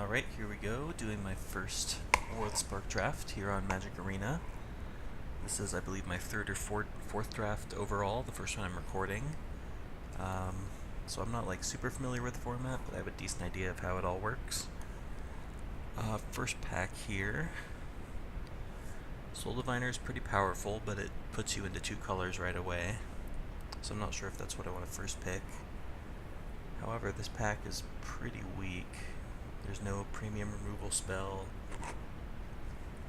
Alright, here we go, doing my first War of the Spark draft here on Magic Arena. This is, I believe, my third or fourth draft overall, the first one I'm recording. So I'm not like super familiar with the format, but I have a decent idea of how it all works. First pack here. Soul Diviner is pretty powerful, but it puts you into two colors right away. So I'm not sure if that's what I want to first pick. However, this pack is pretty weak. There's no premium removal spell.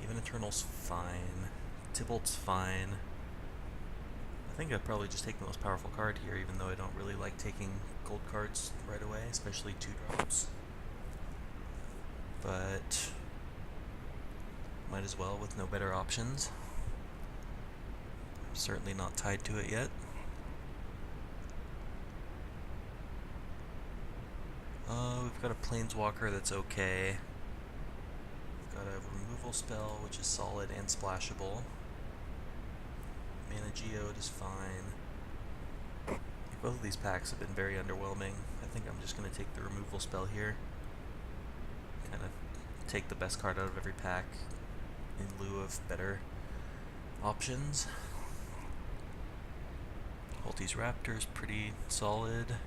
Even Eternal's fine. Tybalt's fine. I think I'd probably just take the most powerful card here, even though I don't really like taking gold cards right away, especially 2-drops. But might as well with no better options. I'm certainly not tied to it yet. We've got a Planeswalker that's okay. We've got a removal spell, which is solid and splashable. Mana Geode is fine. Both of these packs have been very underwhelming. I think I'm just going to take the removal spell here. Kind of take the best card out of every pack in lieu of better options. Holtese Raptor is pretty solid.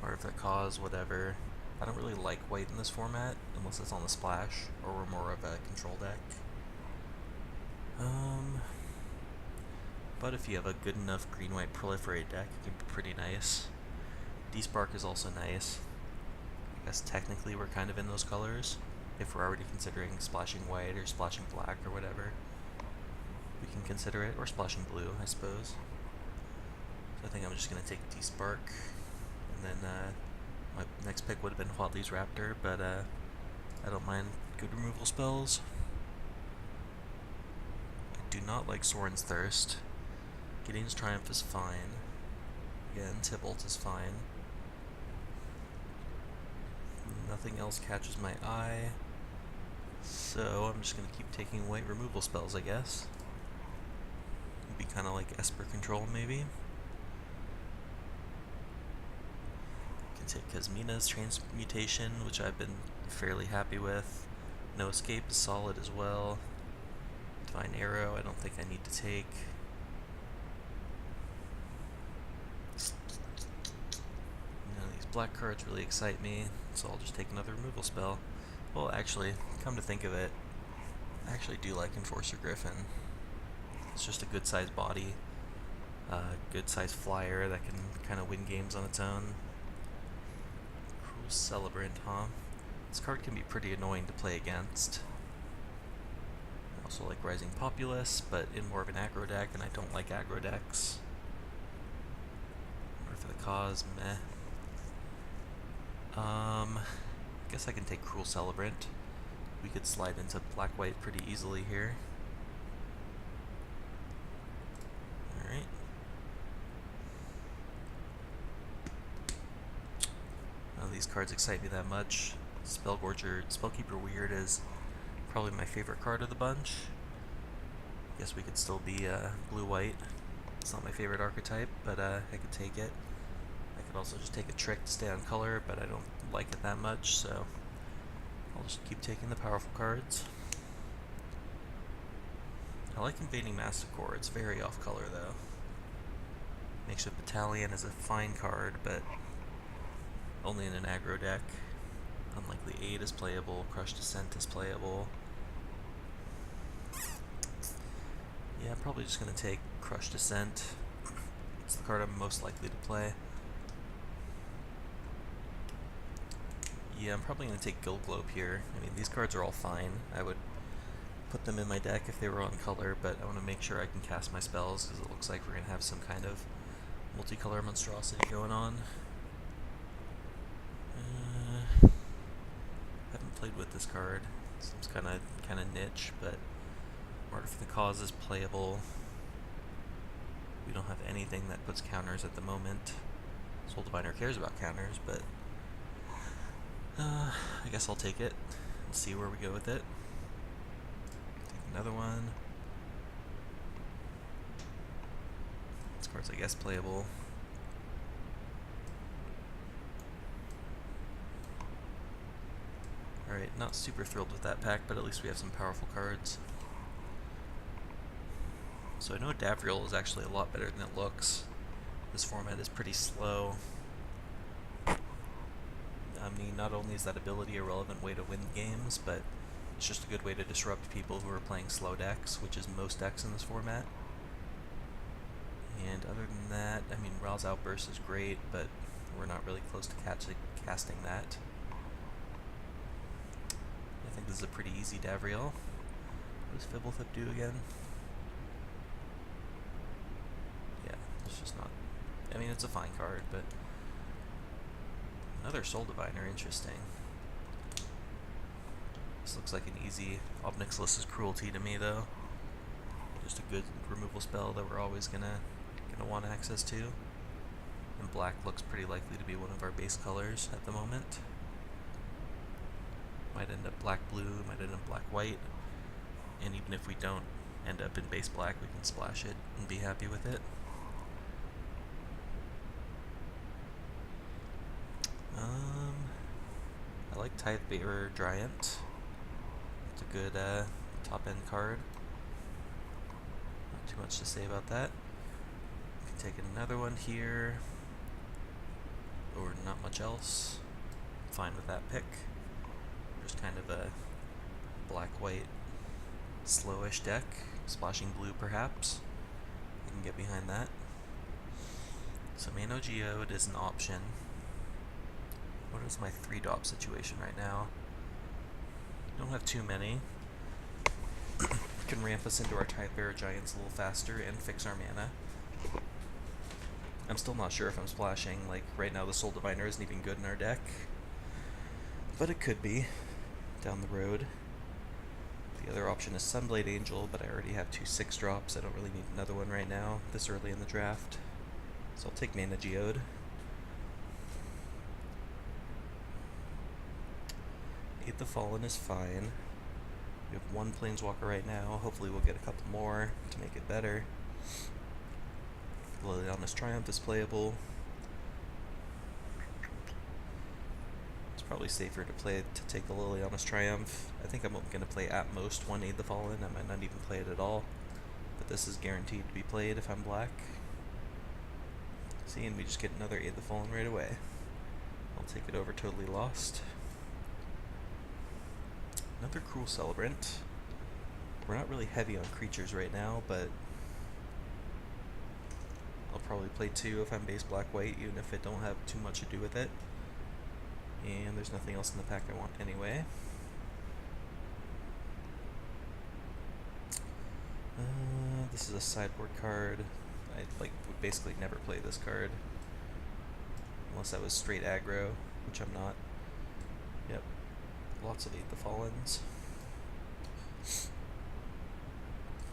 Or if it cause whatever. I don't really like white in this format, unless it's on the splash, or we're more of a control deck. But if you have a good enough green-white proliferate deck, it can be pretty nice. Despark is also nice. I guess technically we're kind of in those colors, if we're already considering splashing white or splashing black or whatever. We can consider it, or splashing blue, I suppose. So I think I'm just going to take Despark. And then my next pick would have been Huatli's Raptor, but I don't mind good removal spells. I do not like Sorin's Thirst. Gideon's Triumph is fine. Again, Tybalt is fine. Nothing else catches my eye. So I'm just going to keep taking white removal spells, I guess. It'd be kind of like Esper Control, maybe. Take Kasmina's Transmutation, which I've been fairly happy with. No Escape is solid as well. Divine Arrow, I don't think I need to take. None of these black cards really excite me, so I'll just take another removal spell. Well, actually, come to think of it, I actually do like Enforcer Griffin. It's just a good sized body, good sized flyer that can kind of win games on its own. Celebrant, huh? This card can be pretty annoying to play against. I also like Rising Populace, but in more of an aggro deck, and I don't like aggro decks. Or for the cause, meh. I guess I can take Cruel Celebrant. We could slide into black-white pretty easily here. Alright. None of these cards excite me that much. Spellkeeper Weird is probably my favorite card of the bunch. Guess we could still be blue-white. It's not my favorite archetype, but I could take it. I could also just take a Trick to stay on color, but I don't like it that much, so I'll just keep taking the powerful cards. I like Invading Masticore. It's very off-color, though. Makeshift Battalion is a fine card, but only in an aggro deck. Unlikely Aid is playable, Crushed Descent is playable. Yeah, I'm probably just going to take Crushed Descent. It's the card I'm most likely to play. Yeah, I'm probably going to take Guildglobe here. I mean, these cards are all fine. I would put them in my deck if they were on color, but I want to make sure I can cast my spells, because it looks like we're going to have some kind of multicolor monstrosity going on. Haven't played with this card. It seems kind of niche, but Martyr for the Cause is playable. We don't have anything that puts counters at the moment. Soul Diviner cares about counters, but I guess I'll take it and see where we go with it. Take another one. This card's, I guess, playable. Alright, not super thrilled with that pack, but at least we have some powerful cards. So I know Davriel is actually a lot better than it looks. This format is pretty slow. I mean, not only is that ability a relevant way to win games, but it's just a good way to disrupt people who are playing slow decks, which is most decks in this format. And other than that, I mean, Ra's Outburst is great, but we're not really close to casting that. I think this is a pretty easy Davriel. What does Fibblethip do again? Yeah, it's just not... I mean, it's a fine card, but... Another Soul Diviner, interesting. This looks like an easy Ob Nixilis' Cruelty to me, though. Just a good removal spell that we're always gonna want access to. And black looks pretty likely to be one of our base colors at the moment. Might end up black-blue, might end up black-white. And even if we don't end up in base black, we can splash it and be happy with it. I like Tidebearer Dryant. It's a good top-end card. Not too much to say about that. We can take another one here, or not much else. I'm fine with that pick. Just kind of a black-white, slowish deck. Splashing blue, perhaps. You can get behind that. So Mano Geode is an option. What is my 3-drop situation right now? Don't have too many. Can ramp us into our Tidebearer Giants a little faster and fix our mana. I'm still not sure if I'm splashing. Like, right now the Soul Diviner isn't even good in our deck. But it could be down the road. The other option is Sunblade Angel, but I already have 2 6-drops. I don't really need another one right now, this early in the draft. So I'll take Mano Geode. Aid the Fallen is fine. We have 1 Planeswalker right now. Hopefully we'll get a couple more to make it better. Liliana's Triumph is playable. It's probably safer to take the Liliana's Triumph. I think I'm going to play at most 1 Aid the Fallen. I might not even play it at all. But this is guaranteed to be played if I'm black. See, and we just get another Aid the Fallen right away. I'll take it over Totally Lost. Another Cruel Celebrant. We're not really heavy on creatures right now, but I'll probably play 2 if I'm base black-white, even if I don't have too much to do with it. And there's nothing else in the pack I want anyway. This is a sideboard card. I would basically never play this card. Unless I was straight aggro, which I'm not. Yep. Lots of Aid the Fallens.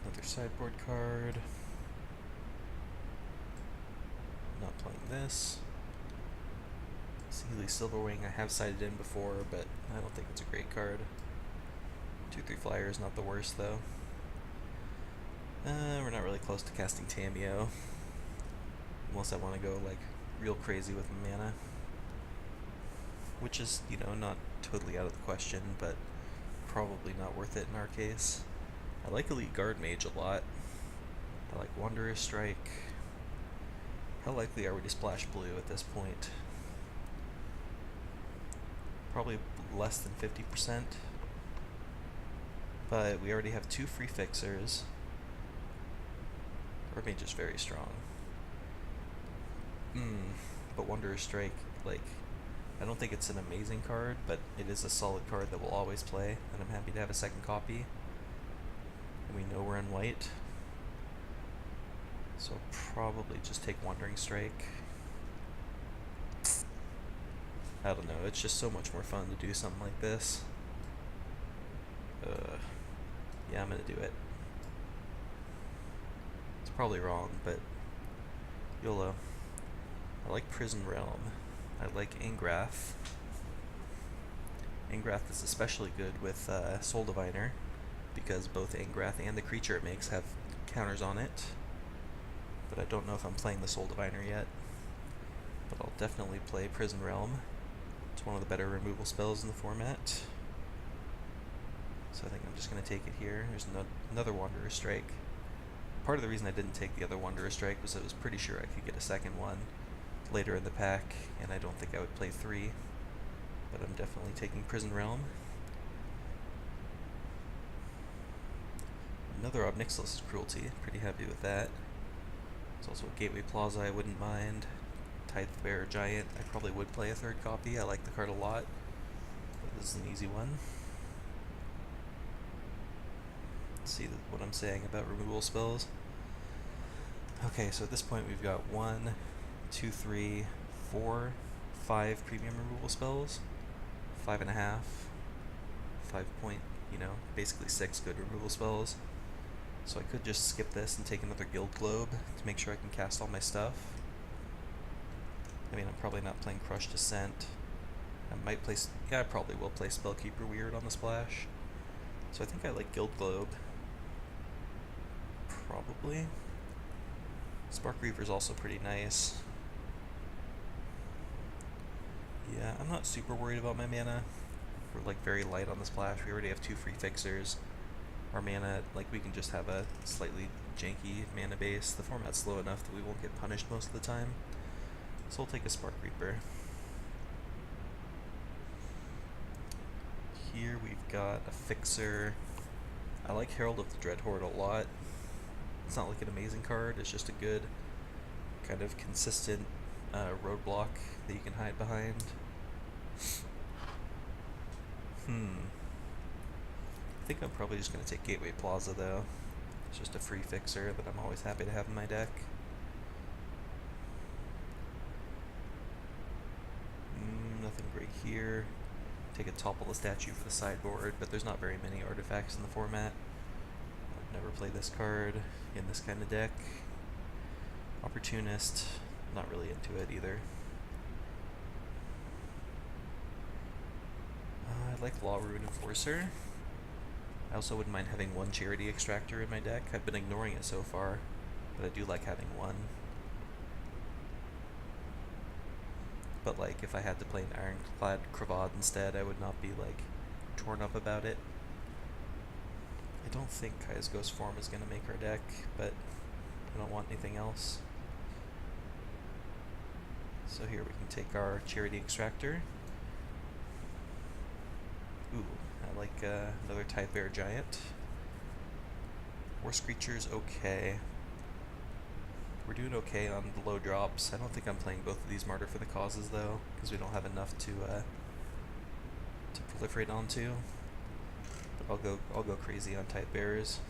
Another sideboard card. Not playing this. Sealy Silverwing I have sided in before, but I don't think it's a great card. 2/3 flyer is not the worst though. We're not really close to casting Tamiyo. Unless I want to go like real crazy with mana. Which is, you know, not totally out of the question, but probably not worth it in our case. I like Elite Guard Mage a lot. I like Wanderer's Strike. How likely are we to splash blue at this point? Probably less than 50%. But we already have 2 free fixers. Guard Mage is very strong. But Wanderer's Strike, like, I don't think it's an amazing card, but it is a solid card that we'll always play, and I'm happy to have a second copy. And we know we're in white. So I'll probably just take Wandering Strike. I don't know, it's just so much more fun to do something like this. Yeah, I'm gonna do it. It's probably wrong, but YOLO. I like Prison Realm. I like Angrath. Angrath is especially good with Soul Diviner, because both Angrath and the creature it makes have counters on it. But I don't know if I'm playing the Soul Diviner yet. But I'll definitely play Prison Realm. It's one of the better removal spells in the format. So I think I'm just going to take it here. There's another Wanderer Strike. Part of the reason I didn't take the other Wanderer Strike was I was pretty sure I could get a second one later in the pack, and I don't think I would play 3. But I'm definitely taking Prison Realm. Another Ob Nixilis' Cruelty, pretty happy with that. There's also a Gateway Plaza I wouldn't mind. Tidebearer Giant, I probably would play a 3rd copy, I like the card a lot. But this is an easy one. Let's see what I'm saying about removal spells. Okay, so at this point we've got 1, 2, 3, 4, 5 premium removal spells. 5.5. 5 point, basically 6 good removal spells. So I could just skip this and take another Guild Globe to make sure I can cast all my stuff. I mean, I'm probably not playing Crush Descent. I probably will play Spellkeeper Weird on the splash. So I think I like Guild Globe. Probably. Spark Reaver's also pretty nice. Yeah, I'm not super worried about my mana. We're like very light on the splash. We already have 2 free fixers. Our mana, we can just have a slightly janky mana base. The format's slow enough that we won't get punished most of the time. So we'll take a Spark Reaper. Here we've got a fixer. I like Herald of the Dreadhorde a lot. It's not like an amazing card, it's just a good kind of consistent roadblock that you can hide behind. I think I'm probably just going to take Gateway Plaza though. It's just a free fixer that I'm always happy to have in my deck. Nothing great here. Take a Topple the Statue for the sideboard, but there's not very many artifacts in the format. I've never played this card in this kind of deck. Opportunist, not really into it either. I like Law Rune Enforcer. I also wouldn't mind having 1 Charity Extractor in my deck. I've been ignoring it so far, but I do like having 1. But if I had to play an Ironclad Cravat instead, I would not be torn up about it. I don't think Kaya's Ghost Form is going to make our deck, but I don't want anything else. So here we can take our Charity Extractor. Ooh, I like another Tidebearer Giant. War Screecher's okay. We're doing okay on the low drops. I don't think I'm playing both of these Martyr for the Causes though, because we don't have enough to proliferate onto. But I'll go crazy on Tidebearers.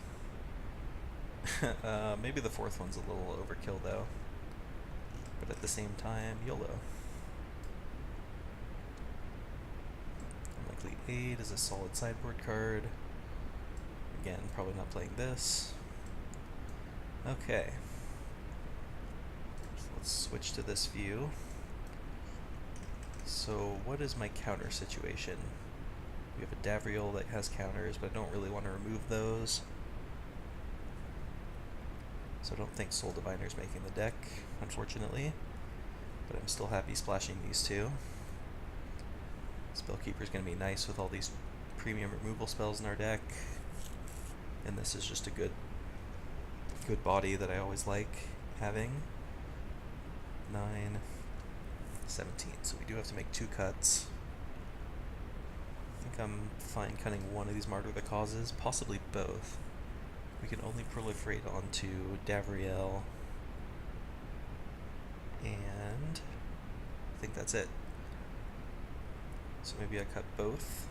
Maybe the 4th one's a little overkill though. But at the same time, YOLO. Unlikely Aid is a solid sideboard card. Again, probably not playing this. Okay. So let's switch to this view. So what is my counter situation? We have a Davriel that has counters, but I don't really want to remove those. So I don't think Soul Diviner's making the deck, unfortunately. But I'm still happy splashing these 2. Spellkeeper's going to be nice with all these premium removal spells in our deck. And this is just a good body that I always like having. 9, 17. So we do have to make 2 cuts. I think I'm fine cutting one of these Martyr the Causes, possibly both. We can only proliferate onto Davriel, and I think that's it. So maybe I cut both.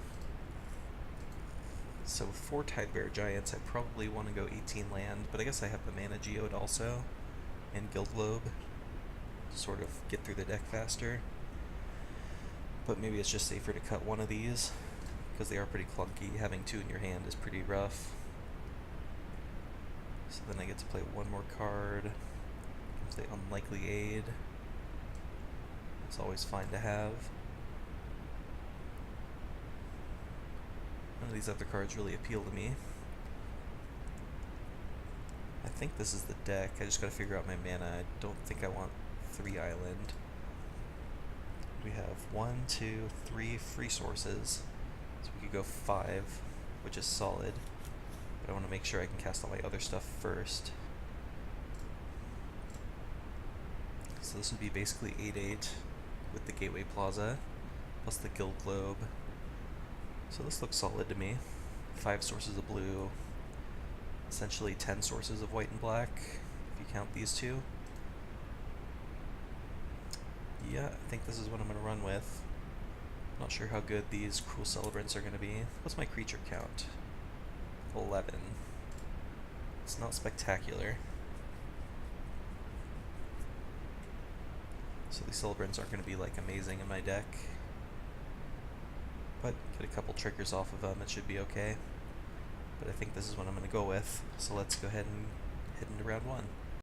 So 4 Tidebearer Giants, I probably want to go 18 land, but I guess I have the Mana Geode also, and Guild Globe, to sort of get through the deck faster. But maybe it's just safer to cut one of these, because they are pretty clunky. Having 2 in your hand is pretty rough. So then I get to play 1 more card. Play Unlikely Aid. It's always fine to have. None of these other cards really appeal to me. I think this is the deck. I just gotta figure out my mana. I don't think I want 3 island. We have 1, 2, 3 free sources. So we could go 5. which is solid. But I want to make sure I can cast all my other stuff first. So this would be basically 8/8 with the Gateway Plaza, plus the Guild Globe. So this looks solid to me. 5 sources of blue, essentially 10 sources of white and black, if you count these two. Yeah, I think this is what I'm going to run with. Not sure how good these Cruel Celebrants are going to be. What's my creature count? 11. It's not spectacular. So these Celebrants aren't going to be like amazing in my deck. But get a couple triggers off of them, it should be okay. But I think this is what I'm going to go with. So let's go ahead and head into round 1.